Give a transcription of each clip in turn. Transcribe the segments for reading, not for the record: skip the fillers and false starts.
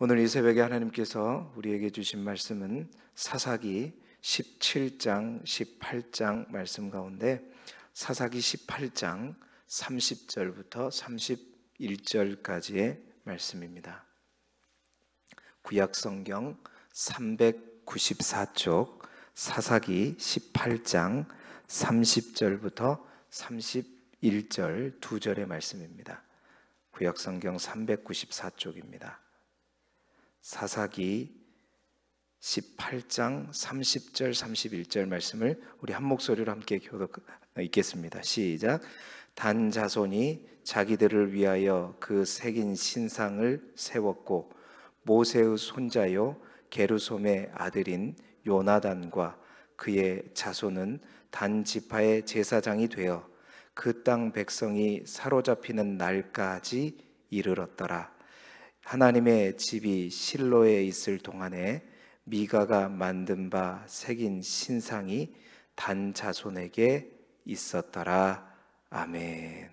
오늘 이 새벽에 하나님께서 우리에게 주신 말씀은 사사기 17장, 18장 말씀 가운데 사사기 18장 30절부터 31절까지의 말씀입니다. 구약성경 394쪽 사사기 18장 30절부터 31절 두 절의 말씀입니다. 구약성경 394쪽입니다. 사사기 18장 30절 31절 말씀을 우리 한 목소리로 함께 읽겠습니다. 시작. 단 자손이 자기들을 위하여 그 새긴 신상을 세웠고 모세의 손자요 게르솜의 아들인 요나단과 그의 자손은 단 지파의 제사장이 되어 그 땅 백성이 사로잡히는 날까지 이르렀더라. 하나님의 집이 실로에 있을 동안에 미가가 만든 바 새긴 신상이 단 자손에게 있었더라. 아멘.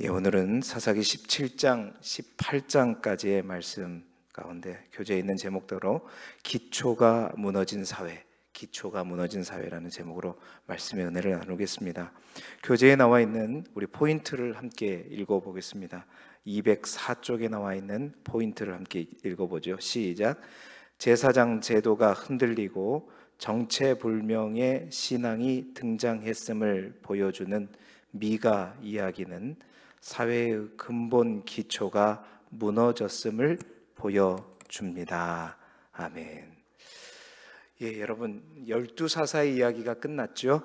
오늘은 사사기 17장 18장까지의 말씀 가운데 교재에 있는 제목대로 기초가 무너진 사회, 기초가 무너진 사회라는 제목으로 말씀의 은혜를 나누겠습니다. 교재에 나와 있는 우리 포인트를 함께 읽어보겠습니다. 204쪽에 나와 있는 포인트를 함께 읽어보죠. 시작. 제사장 제도가 흔들리고 정체불명의 신앙이 등장했음을 보여주는 미가 이야기는 사회의 근본 기초가 무너졌음을 보여줍니다. 아멘. 여러분 12사사의 이야기가 끝났죠.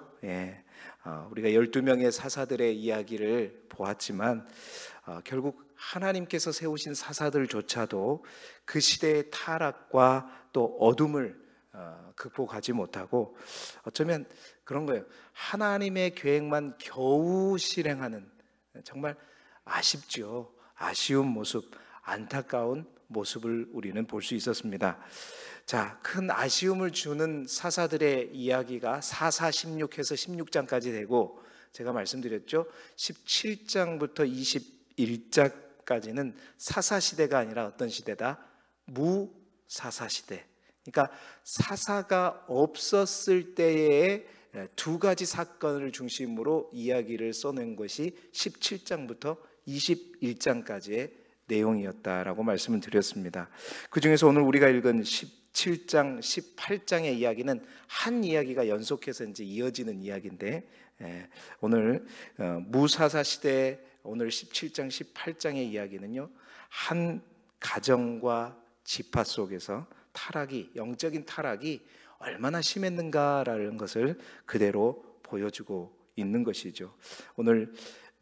우리가 12명의 사사들의 이야기를 보았지만 결국 하나님께서 세우신 사사들조차도 그 시대의 타락과 또 어둠을 극복하지 못하고 어쩌면 그런 거예요. 하나님의 계획만 겨우 실행하는 정말 아쉽죠. 아쉬운 모습, 안타까운 모습을 우리는 볼 수 있었습니다. 자, 큰 아쉬움을 주는 사사들의 이야기가 4사 16해서 16장까지 되고 제가 말씀드렸죠. 17장부터 21장까지는 사사 시대가 아니라 어떤 시대다? 무사사 시대. 그러니까 사사가 없었을 때의 두 가지 사건을 중심으로 이야기를 써낸 것이 17장부터 21장까지의 내용이었다라고 말씀을 드렸습니다. 그 중에서 오늘 우리가 읽은 17장, 18장의 이야기는 한 이야기가 연속해서 이제 이어지는 이야기인데 오늘 무사사 시대 오늘 17장, 18장의 이야기는요 한 가정과 지파 속에서 타락이 영적인 타락이 얼마나 심했는가라는 것을 그대로 보여주고 있는 것이죠. 오늘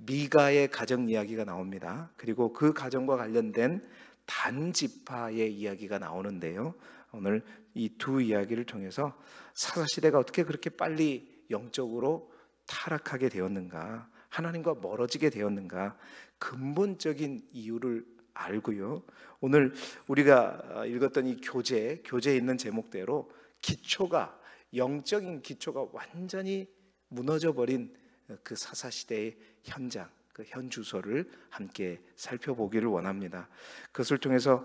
미가의 가정 이야기가 나옵니다. 그리고 그 가정과 관련된 단 지파의 이야기가 나오는데요. 오늘 이 두 이야기를 통해서 사사 시대가 어떻게 그렇게 빨리 영적으로 타락하게 되었는가, 하나님과 멀어지게 되었는가, 근본적인 이유를 알고요. 오늘 우리가 읽었던 이 교재에 있는 제목대로 기초가 영적인 기초가 완전히 무너져 버린 그 사사 시대의 현장, 그 현주소를 함께 살펴보기를 원합니다. 그것을 통해서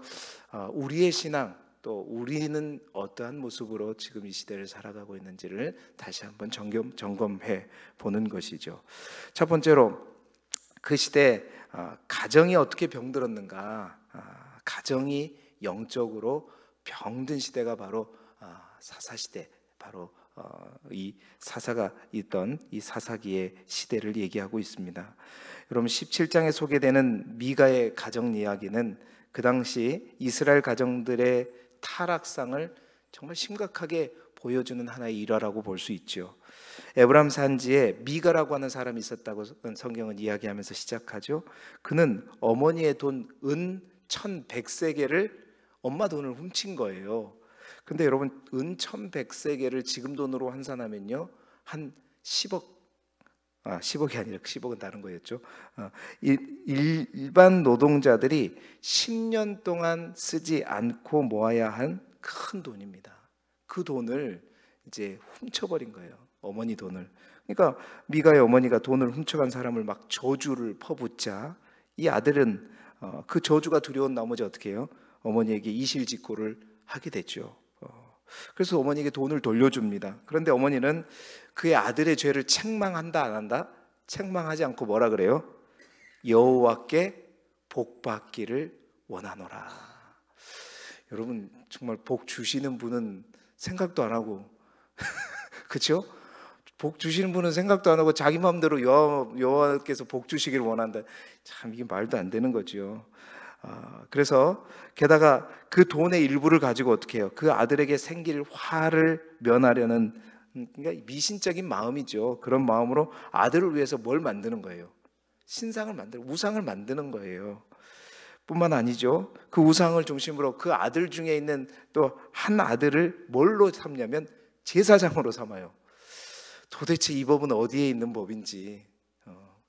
우리의 신앙 또 우리는 어떠한 모습으로 지금 이 시대를 살아가고 있는지를 다시 한번 점검해 보는 것이죠. 첫 번째로 그 시대 가정이 어떻게 병들었는가, 가정이 영적으로 병든 시대가 바로 사사시대, 바로 이 사사가 있던 이 사사기의 시대를 얘기하고 있습니다. 여러분 17장에 소개되는 미가의 가정 이야기는 그 당시 이스라엘 가정들의 타락상을 정말 심각하게 보여주는 하나의 일화라고 볼 수 있죠. 에브람 산지에 미가라고 하는 사람이 있었다고 성경은 이야기하면서 시작하죠. 그는 어머니의 돈 은 1100세겔을 엄마 돈을 훔친 거예요. 근데 여러분 은 1100세겔을 지금 돈으로 환산하면요 한 10억이 아니라 10억은 다른 거였죠. 일반 노동자들이 10년 동안 쓰지 않고 모아야 한 큰 돈입니다. 그 돈을 이제 훔쳐버린 거예요. 어머니 돈을. 그러니까 미가의 어머니가 돈을 훔쳐간 사람을 막 저주를 퍼붓자 이 아들은 그 저주가 두려운 나머지 어떻게 해요? 어머니에게 이실직고를 하게 됐죠. 그래서 어머니에게 돈을 돌려줍니다. 그런데 어머니는 그의 아들의 죄를 책망한다 안 한다? 책망하지 않고 뭐라 그래요? 여호와께 복받기를 원하노라. 여러분 정말 복 주시는 분은 생각도 안 하고 그렇죠? 복 주시는 분은 생각도 안 하고 자기 마음대로 여호와께서 복 주시기를 원한다. 참 이게 말도 안 되는 거죠. 그래서 게다가 그 돈의 일부를 가지고 어떻게 해요? 그 아들에게 생길 화를 면하려는, 그러니까 미신적인 마음이죠. 그런 마음으로 아들을 위해서 뭘 만드는 거예요? 신상을 만들고 우상을 만드는 거예요. 뿐만 아니죠. 그 우상을 중심으로 그 아들 중에 있는 또 한 아들을 뭘로 삼냐면 제사장으로 삼아요. 도대체 이 법은 어디에 있는 법인지,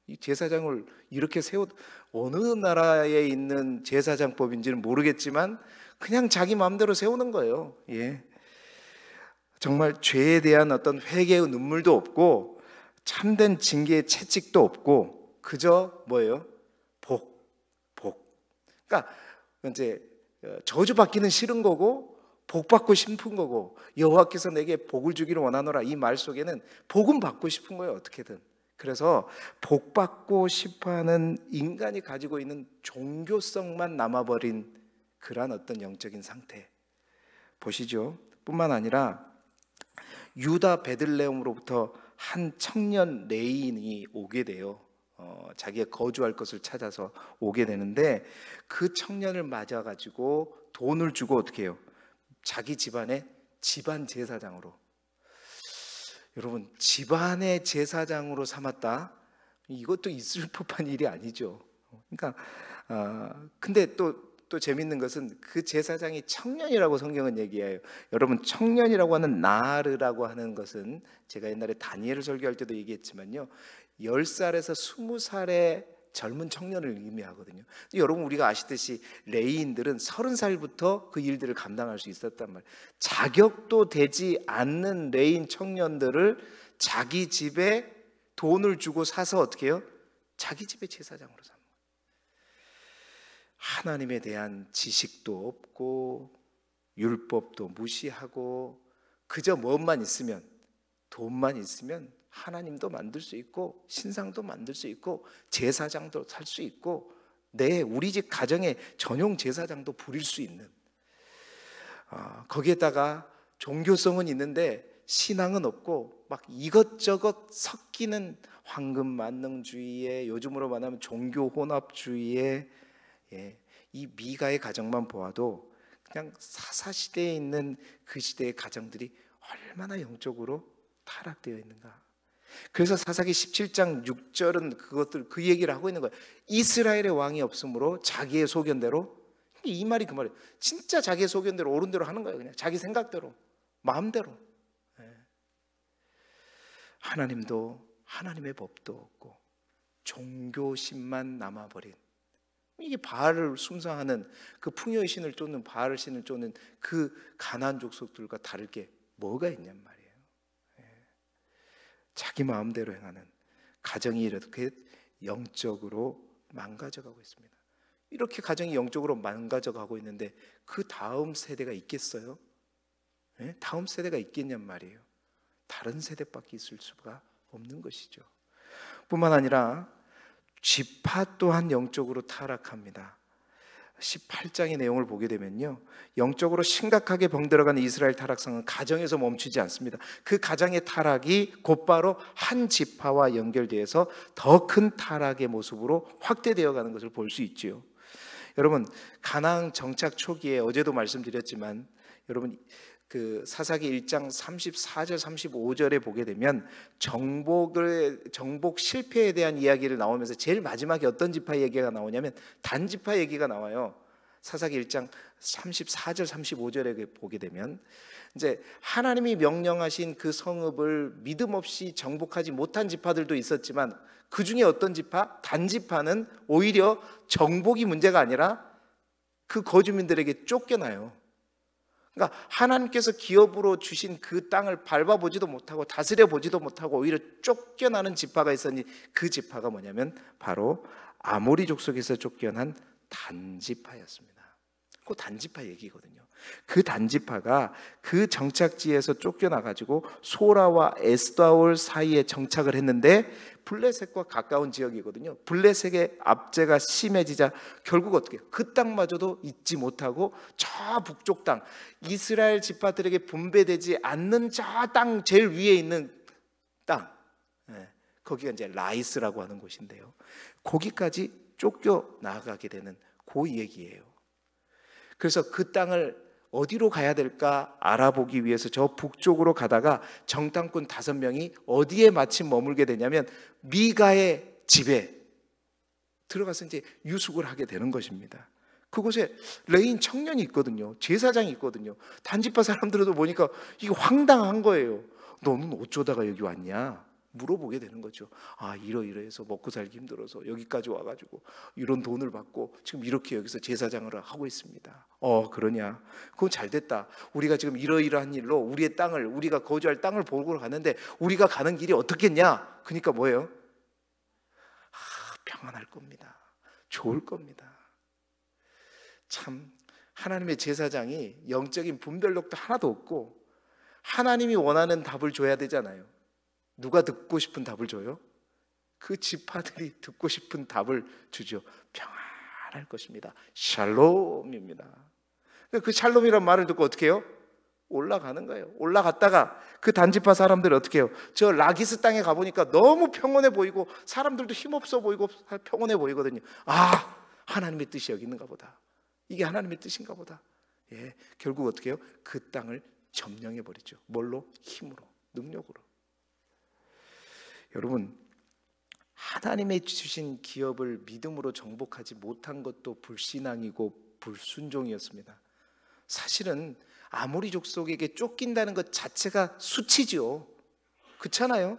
이 제사장을 이렇게 어느 나라에 있는 제사장법인지는 모르겠지만 그냥 자기 마음대로 세우는 거예요. 예. 정말 죄에 대한 어떤 회개의 눈물도 없고 참된 징계의 채찍도 없고 그저 뭐예요? 복. 그러니까 이제 저주받기는 싫은 거고 복받고 싶은 거고, 여호와께서 내게 복을 주기를 원하노라 이 말 속에는 복은 받고 싶은 거예요, 어떻게든. 그래서 복받고 싶어하는 인간이 가지고 있는 종교성만 남아버린 그러한 어떤 영적인 상태 보시죠. 뿐만 아니라 유다 베들레헴으로부터 한 청년 레인이 오게 돼요. 자기가 거주할 것을 찾아서 오게 되는데 그 청년을 맞아가지고 돈을 주고 어떻게 해요? 자기 집안의 집안 제사장으로. 여러분 집안의 제사장으로 삼았다. 이것도 있을 법한 일이 아니죠. 그러니까 근데 또 재밌는 것은 그 제사장이 청년이라고 성경은 얘기해요. 여러분 청년이라고 하는 나르라고 하는 것은 제가 옛날에 다니엘을 설교할 때도 얘기했지만요, 10살에서 20살의 젊은 청년을 의미하거든요. 여러분 우리가 아시듯이 레위인들은 30살부터 그 일들을 감당할 수 있었단 말이에요. 자격도 되지 않는 레위인 청년들을 자기 집에 돈을 주고 사서 어떻게 해요? 자기 집의 제사장으로 삼는 거예요. 하나님에 대한 지식도 없고 율법도 무시하고 그저 뭐만 있으면, 돈만 있으면 하나님도 만들 수 있고 신상도 만들 수 있고 제사장도 살 수 있고 우리 집 가정의 전용 제사장도 부릴 수 있는, 거기에다가 종교성은 있는데 신앙은 없고 막 이것저것 섞이는 황금 만능주의에, 요즘으로 말하면 종교 혼합주의에, 이 미가의 가정만 보아도 그냥 사사시대에 있는 그 시대의 가정들이 얼마나 영적으로 타락되어 있는가. 그래서 사사기 17장 6절은 그 얘기를 하고 있는 거예요. 이스라엘의 왕이 없으므로 자기의 소견대로, 이 말이 그 말이에요. 진짜 자기의 소견대로 옳은 대로 하는 거예요. 그냥 자기 생각대로 마음대로. 하나님도 하나님의 법도 없고 종교심만 남아버린, 이게 바알을 숭상하는 그 풍요의 신을 쫓는 바알 신을 쫓는 그 가나안 족속들과 다를 게 뭐가 있냔 말이에요. 자기 마음대로 행하는 가정이 이렇게 영적으로 망가져가고 있습니다. 이렇게 가정이 영적으로 망가져가고 있는데 그 다음 세대가 있겠어요? 다음 세대가 있겠냔 말이에요. 다른 세대밖에 있을 수가 없는 것이죠. 뿐만 아니라 지파 또한 영적으로 타락합니다. 18장의 내용을 보게 되면요, 영적으로 심각하게 병들어가는 이스라엘 타락성은 가정에서 멈추지 않습니다. 그 가정의 타락이 곧바로 한 지파와 연결되어서 더 큰 타락의 모습으로 확대되어 가는 것을 볼 수 있지요. 여러분 가나안 정착 초기에 어제도 말씀드렸지만, 여러분 그 사사기 1장 34절 35절에 보게 되면 정복 실패에 대한 이야기를 나오면서 제일 마지막에 어떤 지파 얘기가 나오냐면 단 지파 얘기가 나와요. 사사기 1장 34절 35절에 보게 되면 이제 하나님이 명령하신 그 성읍을 믿음 없이 정복하지 못한 지파들도 있었지만 그 중에 어떤 지파? 단 지파는 오히려 정복이 문제가 아니라 그 거주민들에게 쫓겨나요. 그러니까 하나님께서 기업으로 주신 그 땅을 밟아보지도 못하고 다스려 보지도 못하고 오히려 쫓겨나는 지파가 있었니, 그 지파가 뭐냐면 바로 아모리 족속에서 쫓겨난 단 지파였습니다. 그 단지파 얘기거든요. 그 단지파가 그 정착지에서 쫓겨나가지고 소라와 에스다올 사이에 정착을 했는데 블레셋과 가까운 지역이거든요. 블레셋의 압제가 심해지자 결국 어떻게 그 땅마저도 잊지 못하고 저 북쪽 땅, 이스라엘 지파들에게 분배되지 않는 저 땅 제일 위에 있는 땅, 거기가 이제 라이스라고 하는 곳인데요. 거기까지 쫓겨나가게 되는 그 얘기예요. 그래서 그 땅을 어디로 가야 될까 알아보기 위해서 저 북쪽으로 가다가 정탐꾼 5명이 어디에 마침 머물게 되냐면 미가의 집에 들어가서 이제 유숙을 하게 되는 것입니다. 그곳에 레인 청년이 있거든요. 제사장이 있거든요. 단지파 사람들도 보니까 이게 황당한 거예요. 너는 어쩌다가 여기 왔냐? 물어보게 되는 거죠. 아, 이러이러해서 먹고 살기 힘들어서 여기까지 와가지고 이런 돈을 받고 지금 이렇게 여기서 제사장을 하고 있습니다. 그러냐? 그건 잘 됐다. 우리가 지금 이러이러한 일로 우리의 땅을, 우리가 거주할 땅을 보고 가는데 우리가 가는 길이 어떻겠냐? 그러니까 뭐예요? 평안할 겁니다. 좋을 겁니다. 참 하나님의 제사장이 영적인 분별력도 하나도 없고 하나님이 원하는 답을 줘야 되잖아요. 누가 듣고 싶은 답을 줘요? 그 지파들이 듣고 싶은 답을 주죠. 평안할 것입니다. 샬롬입니다. 그 샬롬이란 말을 듣고 어떻게 해요? 올라가는 거예요. 올라갔다가 그 단지파 사람들이 어떻게 해요? 저 라기스 땅에 가보니까 너무 평온해 보이고 사람들도 힘없어 보이고 평온해 보이거든요. 아, 하나님의 뜻이 여기 있는가 보다. 이게 하나님의 뜻인가 보다. 결국 어떻게 해요? 그 땅을 점령해 버리죠. 뭘로? 힘으로, 능력으로. 여러분, 하나님의 주신 기업을 믿음으로 정복하지 못한 것도 불신앙이고 불순종이었습니다. 사실은 아모리 족속에게 쫓긴다는 것 자체가 수치죠. 그렇잖아요.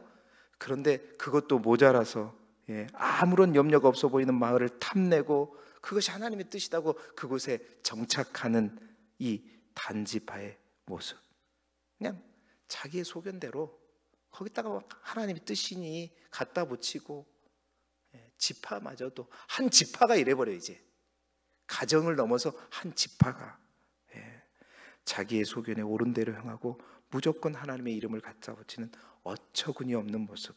그런데 그것도 모자라서 아무런 염려가 없어 보이는 마을을 탐내고 그것이 하나님의 뜻이라고 그곳에 정착하는 이 단지파의 모습. 그냥 자기의 소견대로 거기다가 하나님의 뜻이니 갖다 붙이고 지파마저도 한 지파가 이래버려. 이제 가정을 넘어서 한 지파가 자기의 소견에 옳은 대로 행하고 무조건 하나님의 이름을 갖다 붙이는 어처구니 없는 모습.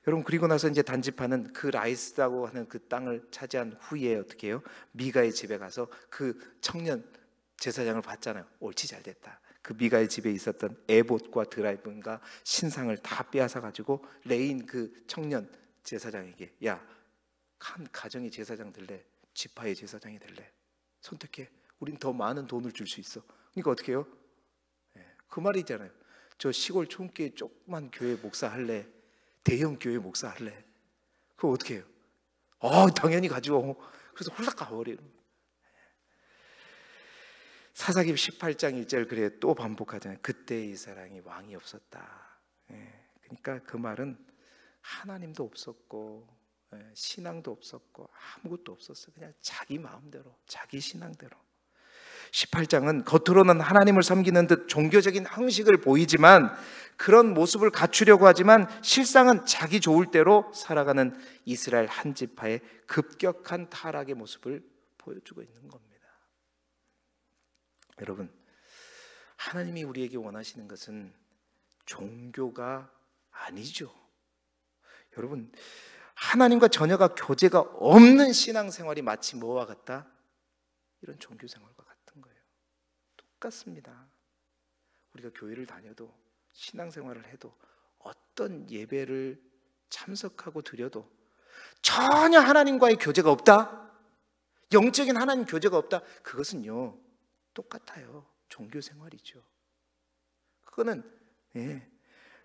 여러분, 그리고 나서 이제 단지파는 그 라이스라고 하는 그 땅을 차지한 후에 어떻게 해요? 미가의 집에 가서 그 청년 제사장을 봤잖아요. 옳지, 잘 됐다. 그 미가의 집에 있었던 에봇과 드라이븐과 신상을 다 빼앗아 가지고 레인 그 청년 제사장에게, 야, 한 가정의 제사장 될래? 지파의 제사장이 될래? 선택해. 우린 더 많은 돈을 줄 수 있어. 그러니까 어떻게 해요? 그 말이잖아요. 저 시골 촌교회 조그만 교회 목사 할래? 대형 교회 목사 할래? 그거 어떻게 해요? 당연히 가지고. 그래서 홀딱 가버리는. 사사기 18장 1절 그래 또 반복하잖아요. 그때 이스라엘이 왕이 없었다. 그러니까 그 말은 하나님도 없었고 신앙도 없었고 아무것도 없었어요. 그냥 자기 마음대로, 자기 신앙대로. 18장은 겉으로는 하나님을 섬기는 듯 종교적인 형식을 보이지만 그런 모습을 갖추려고 하지만 실상은 자기 좋을 대로 살아가는 이스라엘 한 지파의 급격한 타락의 모습을 보여주고 있는 겁니다. 여러분, 하나님이 우리에게 원하시는 것은 종교가 아니죠. 여러분, 하나님과 전혀가 교제가 없는 신앙생활이 마치 뭐와 같다? 이런 종교생활과 같은 거예요. 똑같습니다. 우리가 교회를 다녀도 신앙생활을 해도 어떤 예배를 참석하고 드려도 전혀 하나님과의 교제가 없다? 영적인 하나님 교제가 없다? 그것은요 똑같아요. 종교생활이죠. 그거는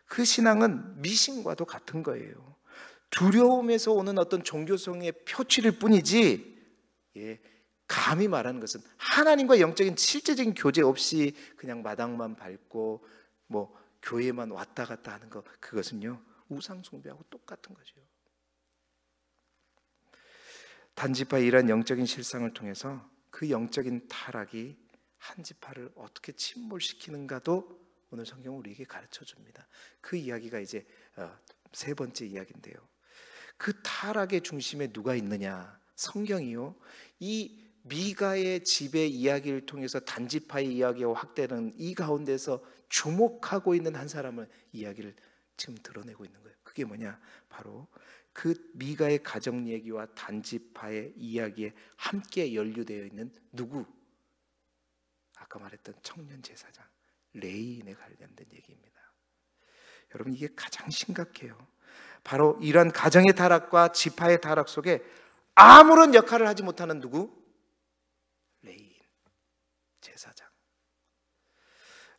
그 신앙은 미신과도 같은 거예요. 두려움에서 오는 어떤 종교성의 표출일 뿐이지 감히 말하는 것은 하나님과 영적인 실제적인 교제 없이 그냥 마당만 밟고 뭐 교회만 왔다 갔다 하는 거, 그것은요 우상 숭배하고 똑같은 거죠. 단지파의 이러한 영적인 실상을 통해서 그 영적인 타락이 한 지파를 어떻게 침몰시키는가도 오늘 성경은 우리에게 가르쳐 줍니다. 그 이야기가 이제 세 번째 이야기인데요. 그 타락의 중심에 누가 있느냐? 성경이요, 이 미가의 집의 이야기를 통해서 단지파의 이야기와 확대는 이 가운데서 주목하고 있는 한 사람을 이야기를 지금 드러내고 있는 거예요. 그게 뭐냐? 바로 그 미가의 가정 얘기와 단지파의 이야기에 함께 연루되어 있는 누구? 아까 말했던 청년 제사장 레인에 관련된 얘기입니다. 여러분, 이게 가장 심각해요. 바로 이런 가정의 타락과 지파의 타락 속에 아무런 역할을 하지 못하는 누구? 레인, 제사장.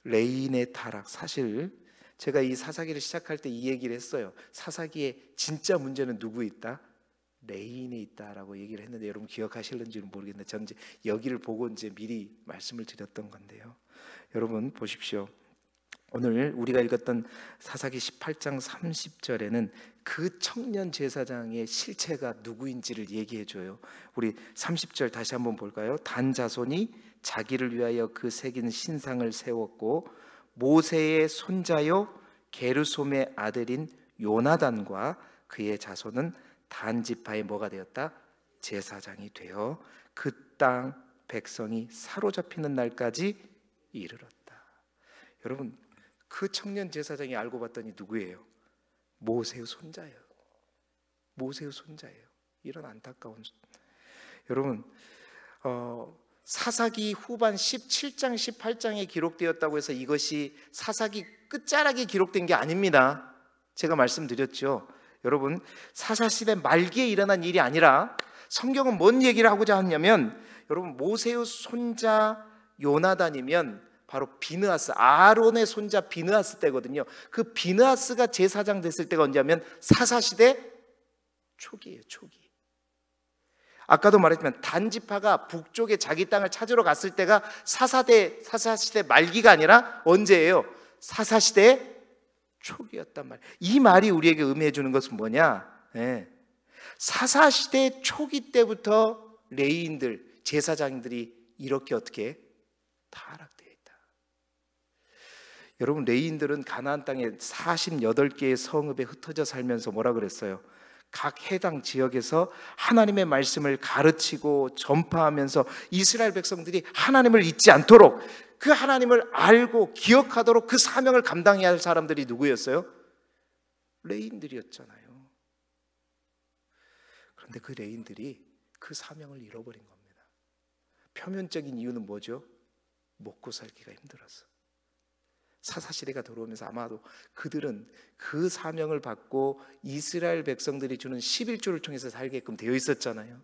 레인의 타락, 사실 제가 이 사사기를 시작할 때 이 얘기를 했어요. 사사기의 진짜 문제는 누구에 있다? 레인에 있다라고 얘기를 했는데 여러분 기억하실는지는 모르겠는데 저는 이제 여기를 보고 이제 미리 말씀을 드렸던 건데요. 여러분 보십시오. 오늘 우리가 읽었던 사사기 18장 30절에는 그 청년 제사장의 실체가 누구인지를 얘기해 줘요. 우리 30절 다시 한번 볼까요? 단 자손이 자기를 위하여 그 새긴 신상을 세웠고 모세의 손자요 게르솜의 아들인 요나단과 그의 자손은 단 지파의 뭐가 되었다? 제사장이 되어 그 땅 백성이 사로잡히는 날까지 이르렀다. 여러분, 그 청년 제사장이 알고 봤더니 누구예요? 모세의 손자예요. 모세의 손자예요. 이런 안타까운. 여러분, 사사기 후반 17장 18장에 기록되었다고 해서 이것이 사사기 끝자락에 기록된 게 아닙니다. 제가 말씀드렸죠. 여러분, 사사시대 말기에 일어난 일이 아니라 성경은 뭔 얘기를 하고자 하냐면, 여러분, 모세의 손자 요나단이면 바로 비느하스, 아론의 손자 비느하스 때거든요. 그 비느하스가 제사장 됐을 때가 언제냐면 사사시대 초기예요. 초기. 아까도 말했지만 단지파가 북쪽에 자기 땅을 찾으러 갔을 때가 사사시대 말기가 아니라 언제예요? 사사시대 초기였단 말이에요. 이 말이 우리에게 의미해 주는 것은 뭐냐? 네. 사사시대 초기 때부터 레위인들, 제사장들이 이렇게 어떻게 타락되어 있다. 여러분, 레위인들은 가나안 땅에 48개의 성읍에 흩어져 살면서 뭐라 그랬어요? 각 해당 지역에서 하나님의 말씀을 가르치고 전파하면서 이스라엘 백성들이 하나님을 잊지 않도록, 그 하나님을 알고 기억하도록 그 사명을 감당해야 할 사람들이 누구였어요? 레위인들이었잖아요. 그런데 그 레위인들이 그 사명을 잃어버린 겁니다. 표면적인 이유는 뭐죠? 먹고 살기가 힘들어서. 사사시대가 들어오면서 아마도 그들은 그 사명을 받고 이스라엘 백성들이 주는 11조를 통해서 살게끔 되어 있었잖아요.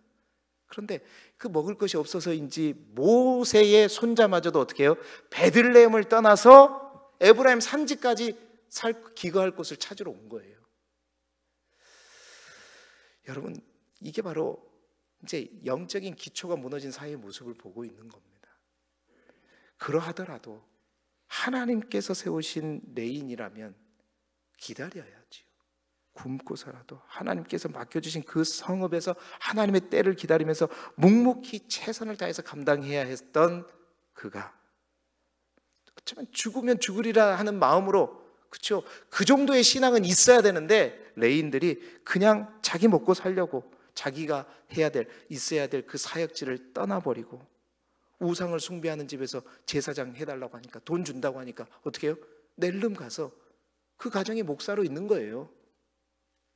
그런데 그 먹을 것이 없어서인지 모세의 손자마저도 어떻게 해요? 베들레헴을 떠나서 에브라임 산지까지 기거할 곳을 찾으러 온 거예요. 여러분, 이게 바로 이제 영적인 기초가 무너진 사회의 모습을 보고 있는 겁니다. 그러하더라도 하나님께서 세우신 레인이라면 기다려야지요. 굶고서라도 하나님께서 맡겨주신 그 성읍에서 하나님의 때를 기다리면서 묵묵히 최선을 다해서 감당해야 했던 그가, 어쩌면 죽으면 죽으리라 하는 마음으로, 그렇죠? 그 정도의 신앙은 있어야 되는데 레인들이 그냥 자기 먹고 살려고 자기가 있어야 될 그 사역지를 떠나버리고 우상을 숭배하는 집에서 제사장 해달라고 하니까, 돈 준다고 하니까 어떻게 해요? 낼름 가서 그 가정의 목사로 있는 거예요.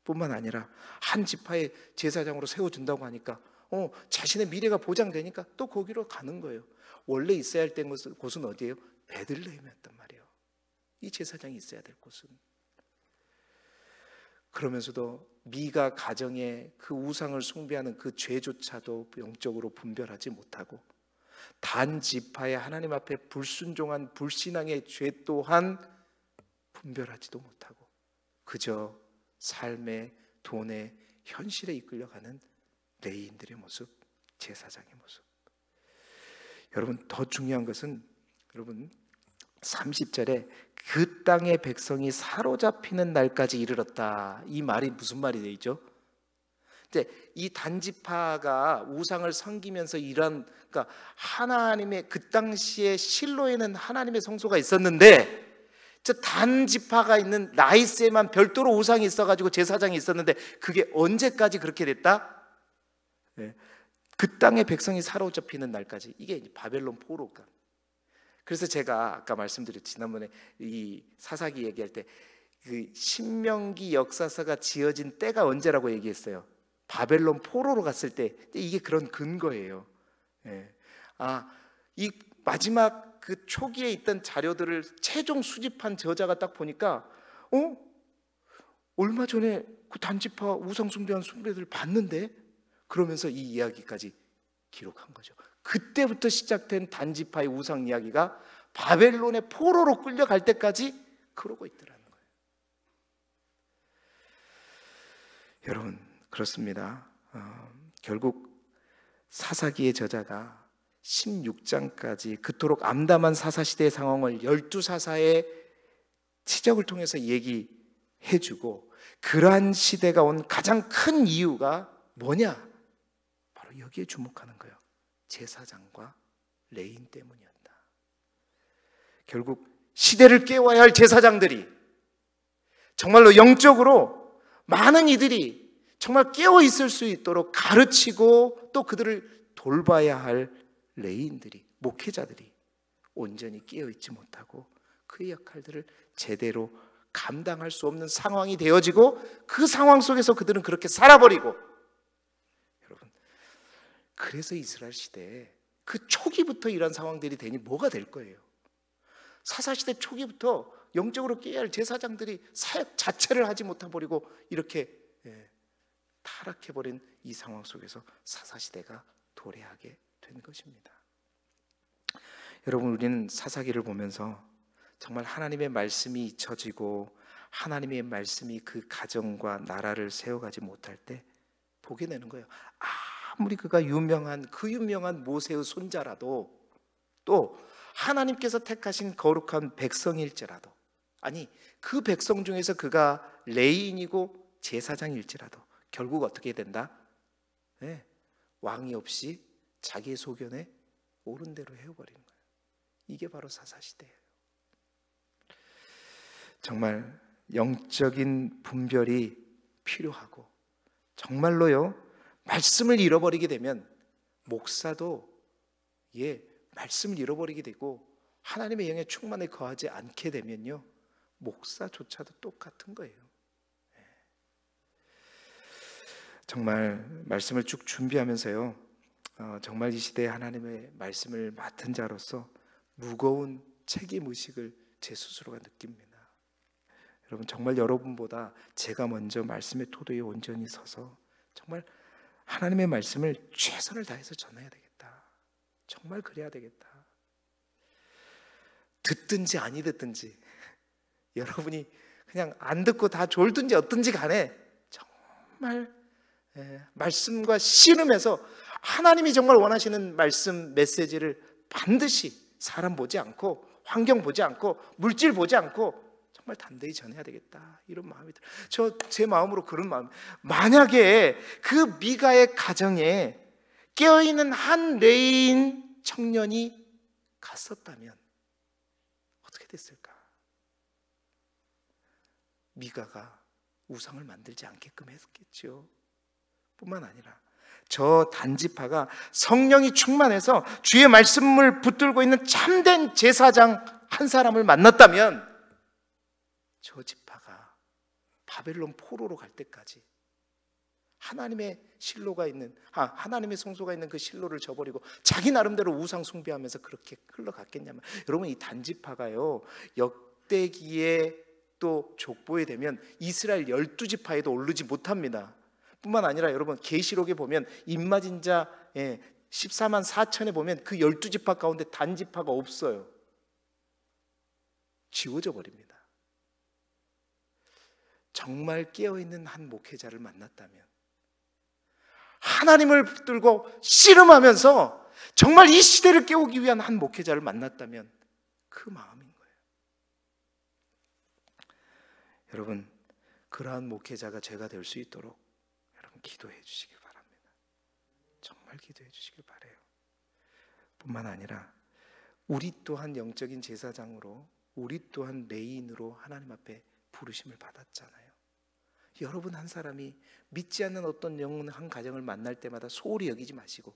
뿐만 아니라 한 지파의 제사장으로 세워준다고 하니까 자신의 미래가 보장되니까 또 거기로 가는 거예요. 원래 있어야 할 곳은 어디예요? 베들레헴이었단 말이에요. 이 제사장이 있어야 될 곳은. 그러면서도 미가 가정에 그 우상을 숭배하는 그 죄조차도 영적으로 분별하지 못하고, 단 지파의 하나님 앞에 불순종한 불신앙의 죄 또한 분별하지도 못하고 그저 삶의 돈의 현실에 이끌려가는 레위인들의 모습, 제사장의 모습. 여러분, 더 중요한 것은 여러분 30절에 그 땅의 백성이 사로잡히는 날까지 이르렀다. 이 말이 무슨 말이 되죠? 이 단지파가 우상을 섬기면서 그러니까 하나님의 그 당시에 실로에는 하나님의 성소가 있었는데, 저 단지파가 있는 라이스에만 별도로 우상이 있어가지고 제사장이 있었는데, 그게 언제까지 그렇게 됐다? 네. 그 땅의 백성이 사로잡히는 날까지, 이게 바벨론 포로가. 그래서 제가 아까 말씀드렸죠. 지난번에 이 사사기 얘기할 때 그 신명기 역사서가 지어진 때가 언제라고 얘기했어요. 바벨론 포로로 갔을 때. 이게 그런 근거예요. 예. 이 마지막 그 초기에 있던 자료들을 최종 수집한 저자가 딱 보니까 얼마 전에 그 단지파 우상 숭배한 숭배들 봤는데, 그러면서 이 이야기까지 기록한 거죠. 그때부터 시작된 단지파의 우상 이야기가 바벨론의 포로로 끌려갈 때까지 그러고 있더라는 거예요. 여러분, 그렇습니다. 결국 사사기의 저자가 16장까지 그토록 암담한 사사시대의 상황을 12사사의 치적을 통해서 얘기해주고, 그러한 시대가 온 가장 큰 이유가 뭐냐? 바로 여기에 주목하는 거예요. 제사장과 레인 때문이었다. 결국 시대를 깨워야 할 제사장들이, 정말로 영적으로 많은 이들이 정말 깨어 있을 수 있도록 가르치고 또 그들을 돌봐야 할 레인들이, 목회자들이 온전히 깨어 있지 못하고 그의 역할들을 제대로 감당할 수 없는 상황이 되어지고, 그 상황 속에서 그들은 그렇게 살아버리고, 여러분, 그래서 이스라엘 시대에 그 초기부터 이런 상황들이 되니 뭐가 될 거예요? 사사시대 초기부터 영적으로 깨어야 할 제사장들이 사역 자체를 하지 못해버리고 이렇게 타락해버린 이 상황 속에서 사사시대가 도래하게 된 것입니다. 여러분, 우리는 사사기를 보면서 정말 하나님의 말씀이 잊혀지고 하나님의 말씀이 그 가정과 나라를 세워가지 못할 때 보게 되는 거예요. 아무리 그가 유명한 모세의 손자라도, 또 하나님께서 택하신 거룩한 백성일지라도, 아니 그 백성 중에서 그가 레인이고 제사장일지라도 결국 어떻게 된다? 왕이 없이 자기의 소견에 옳은 대로 해버리는 거예요. 이게 바로 사사시대예요. 정말 영적인 분별이 필요하고, 정말로요, 말씀을 잃어버리게 되면 목사도 말씀을 잃어버리게 되고 하나님의 영에 충만히 거하지 않게 되면요, 목사조차도 똑같은 거예요. 정말 말씀을 쭉 준비하면서요, 정말 이 시대에 하나님의 말씀을 맡은 자로서 무거운 책임의식을 제 스스로가 느낍니다. 여러분, 정말 여러분보다 제가 먼저 말씀의 토도에 온전히 서서 정말 하나님의 말씀을 최선을 다해서 전해야 되겠다. 정말 그래야 되겠다. 듣든지 아니 듣든지, 여러분이 그냥 안 듣고 다 졸든지 어떤지 간에 정말 말씀과 씨름해서 하나님이 정말 원하시는 말씀 메시지를 반드시 사람 보지 않고 환경 보지 않고 물질 보지 않고 정말 단대히 전해야 되겠다, 이런 마음이 들어요. 제 마음으로 그런 마음. 만약에 그 미가의 가정에 깨어있는 한 레인 청년이 갔었다면 어떻게 됐을까? 미가가 우상을 만들지 않게끔 했겠죠. 뿐만 아니라 저 단지파가 성령이 충만해서 주의 말씀을 붙들고 있는 참된 제사장 한 사람을 만났다면 저 지파가 바벨론 포로로 갈 때까지 하나님의 실로가 있는, 하나님의 성소가 있는 그 실로를 저버리고 자기 나름대로 우상 숭배하면서 그렇게 흘러갔겠냐면, 여러분, 이 단지파가요, 역대기에 또 족보에 되면 이스라엘 12지파에도 오르지 못합니다. 뿐만 아니라 여러분, 계시록에 보면 인마진자 14만 4천에 보면 그 12지파 가운데 단지파가 없어요. 지워져 버립니다. 정말 깨어있는 한 목회자를 만났다면, 하나님을 붙들고 씨름하면서 정말 이 시대를 깨우기 위한 한 목회자를 만났다면 그 마음인 거예요. 여러분, 그러한 목회자가 제가 될 수 있도록 여러분 기도해 주시길 바랍니다. 정말 기도해 주시길 바라요. 뿐만 아니라 우리 또한 영적인 제사장으로, 우리 또한 레인으로 하나님 앞에 부르심을 받았잖아요. 여러분 한 사람이 믿지 않는 어떤 영혼 한 가정을 만날 때마다 소홀히 여기지 마시고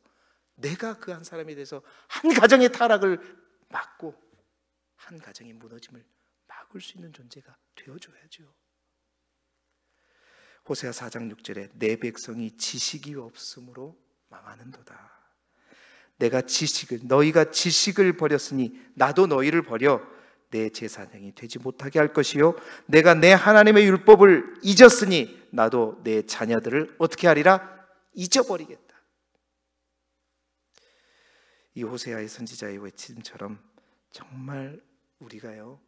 내가 그 한 사람에 대해서 한 가정의 타락을 막고 한 가정의 무너짐을 막을 수 있는 존재가 되어줘야죠. 호세아 4장 6절에 내 백성이 지식이 없으므로 망하는도다. 너희가 지식을 버렸으니 나도 너희를 버려 내 제사장이 되지 못하게 할 것이요 내가 내 하나님의 율법을 잊었으니 나도 내 자녀들을 어떻게 하리라? 잊어버리겠다. 이 호세아의 선지자의 외침처럼 정말 우리가요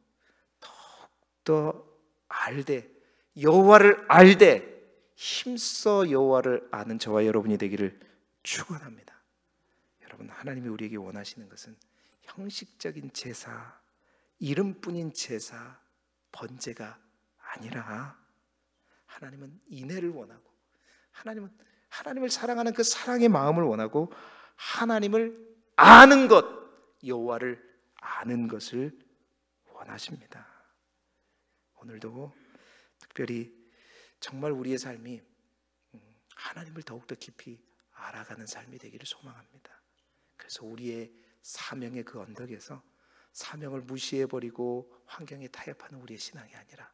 더욱더 알되 여호와를 알되 힘써 여호와를 아는 저와 여러분이 되기를 축원합니다. 여러분, 하나님이 우리에게 원하시는 것은 형식적인 제사, 이름뿐인 제사, 번제가 아니라 하나님은 인애를 원하고 하나님을 사랑하는 그 사랑의 마음을 원하고 하나님을 아는 것, 여호와를 아는 것을 원하십니다. 오늘도 특별히 정말 우리의 삶이 하나님을 더욱더 깊이 알아가는 삶이 되기를 소망합니다. 그래서 우리의 사명의 그 언덕에서 사명을 무시해버리고 환경에 타협하는 우리의 신앙이 아니라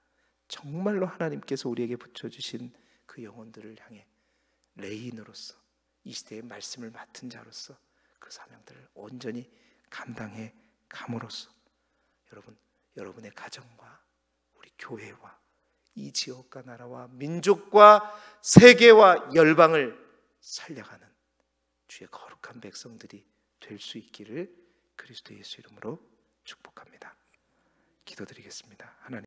정말로 하나님께서 우리에게 붙여주신 그 영혼들을 향해 레인으로서 이 시대의 말씀을 맡은 자로서 그 사명들을 온전히 감당해 감으로써 여러분의 가정과 우리 교회와 이 지역과 나라와 민족과 세계와 열방을 살려가는 주의 거룩한 백성들이 될 수 있기를 그리스도 예수 이름으로 축복합니다. 기도드리겠습니다. 하나님,